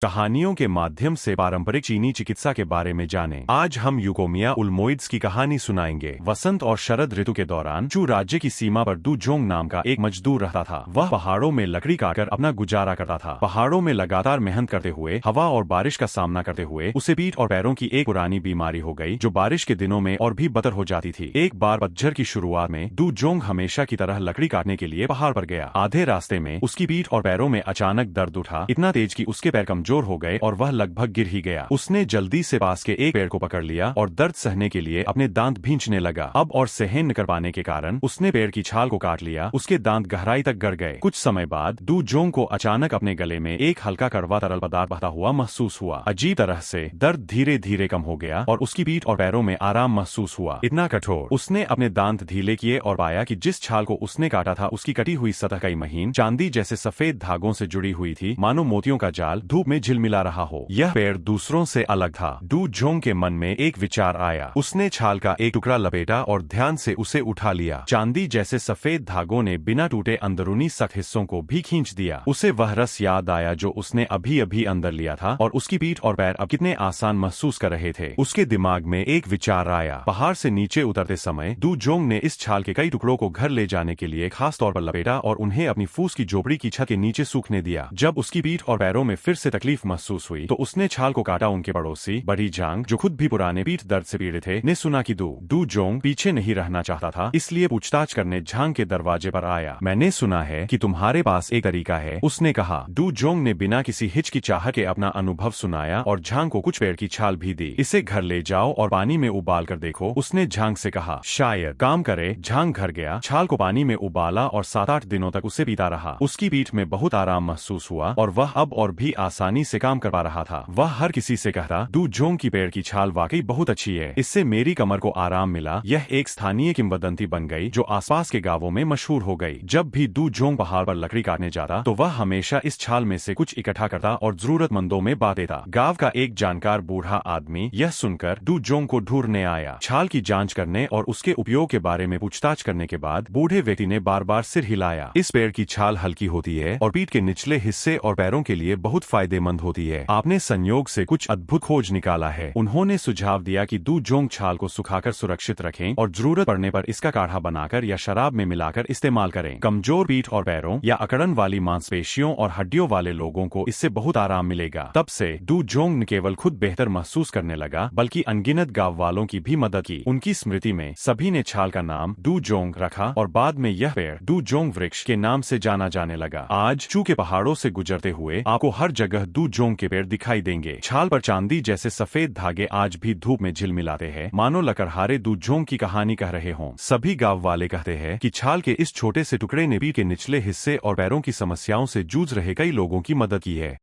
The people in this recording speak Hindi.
कहानियों के माध्यम से पारंपरिक चीनी चिकित्सा के बारे में जानें। आज हम यूकोमिया उल्मोइड्स की कहानी सुनाएंगे। वसंत और शरद ऋतु के दौरान चू राज्य की सीमा पर दू जोंग नाम का एक मजदूर रहता था। वह पहाड़ों में लकड़ी काटकर अपना गुजारा करता था। पहाड़ों में लगातार मेहनत करते हुए हवा और बारिश का सामना करते हुए उसे पीठ और पैरों की एक पुरानी बीमारी हो गई, जो बारिश के दिनों में और भी बदतर हो जाती थी। एक बार पतझड़ की शुरुआत में दू जोंग हमेशा की तरह लकड़ी काटने के लिए पहाड़ पर गया। आधे रास्ते में उसकी पीठ और पैरों में अचानक दर्द उठा, इतना तेज कि उसके पैर कमजोर हो गए और वह लगभग गिर ही गया। उसने जल्दी से पास के एक पेड़ को पकड़ लिया और दर्द सहने के लिए अपने दांत भींचने लगा। अब और सहन न कर पाने के कारण उसने पेड़ की छाल को काट लिया। उसके दांत गहराई तक गड़ गए। कुछ समय बाद दू जोंग को अचानक अपने गले में एक हल्का कड़वा तरल पदार्थ बहता हुआ महसूस हुआ। अजीब तरह से दर्द धीरे धीरे कम हो गया और उसकी पीठ और पैरों में आराम महसूस हुआ। इतना कठोर। उसने अपने दांत ढीले किए और पाया कि जिस छाल को उसने काटा था उसकी कटी हुई सतह कई महीन चांदी जैसे सफेद धागों से जुड़ी हुई थी, मानो मोतियों का जाल धूप में झिलमिला रहा हो। यह पेड़ दूसरों से अलग था। दू जोंग के मन में एक विचार आया। उसने छाल का एक टुकड़ा लपेटा और ध्यान से उसे उठा लिया। चांदी जैसे सफेद धागों ने बिना टूटे अंदरूनी सख्त हिस्सों को भी खींच दिया। उसे वह रस याद आया जो उसने अभी अभी अंदर लिया था और उसकी पीठ और पैर अब कितने आसान महसूस कर रहे थे। उसके दिमाग में एक विचार आया। पहाड़ से नीचे उतरते समय दू जोंग ने इस छाल के कई टुकड़ों को घर ले जाने के लिए खास तौर पर लपेटा और उन्हें अपनी फूस की झोपड़ी की छत के नीचे सूखने दिया। जब उसकी पीठ और पैरों में फिर से तकलीफ महसूस हुई तो उसने छाल को काटा। उनके पड़ोसी बड़ी जांग, जो खुद भी पुराने पीठ दर्द से पीड़ित थे, ने सुना कि दू जोंग पीछे नहीं रहना चाहता था, इसलिए पूछताछ करने झांग के दरवाजे पर आया। मैंने सुना है कि तुम्हारे पास एक तरीका है, उसने कहा। दू जोंग ने बिना किसी हिचकिचाहट के अपना अनुभव सुनाया और झांग को कुछ पेड़ की छाल भी दी। इसे घर ले जाओ और पानी में उबाल कर देखो, उसने झांग से कहा। शायद काम करे। झांग घर गया, छाल को पानी में उबाला और 7-8 दिनों तक उसे पीता रहा। उसकी पीठ में बहुत आराम महसूस हुआ और वह अब और भी आसानी से काम कर पा रहा था। वह हर किसी से कहता, दू जोंग की पेड़ की छाल वाकई बहुत अच्छी है, इससे मेरी कमर को आराम मिला। यह एक स्थानीय किंवदंती बन गई जो आसपास के गांवों में मशहूर हो गई। जब भी दू जोंग पहाड़ पर लकड़ी काटने जाता तो वह हमेशा इस छाल में से कुछ इकट्ठा करता और जरूरतमंदों में बांट देता। गांव का एक जानकार बूढ़ा आदमी यह सुनकर दू जोंग को ढूंढने आया। छाल की जांच करने और उसके उपयोग के बारे में पूछताछ करने के बाद बूढ़े व्यक्ति ने बार बार सिर हिलाया। इस पेड़ की छाल हल्की होती है और पीठ के निचले हिस्से और पैरों के लिए बहुत फायदेमंद होती है। आपने संयोग से कुछ अद्भुत खोज निकाला है। उन्होंने सुझाव दिया कि दू जोंग छाल को सुखाकर सुरक्षित रखें और जरूरत पड़ने पर इसका काढ़ा बनाकर या शराब में मिलाकर इस्तेमाल करें। कमजोर पीठ और पैरों या अकड़न वाली मांसपेशियों और हड्डियों वाले लोगों को इससे बहुत आराम मिलेगा। तब से दू जोंग न केवल खुद बेहतर महसूस करने लगा, बल्कि अनगिनत गांव वालों की भी मदद की। उनकी स्मृति में सभी ने छाल का नाम दू जोंग रखा और बाद में यह पेड़ दू जोंग वृक्ष के नाम से जाना जाने लगा। आज चू के पहाड़ों से गुजरते हुए आपको हर जगह दू जोंग के पेड़ दिखाई देंगे। छाल पर चांदी जैसे सफेद धागे आज भी धूप में झिलमिलाते हैं, मानो लकड़हारे दू जोंग की कहानी कह रहे हों। सभी गांव वाले कहते हैं कि छाल के इस छोटे से टुकड़े ने पीठ के निचले हिस्से और पैरों की समस्याओं से जूझ रहे कई लोगों की मदद की है।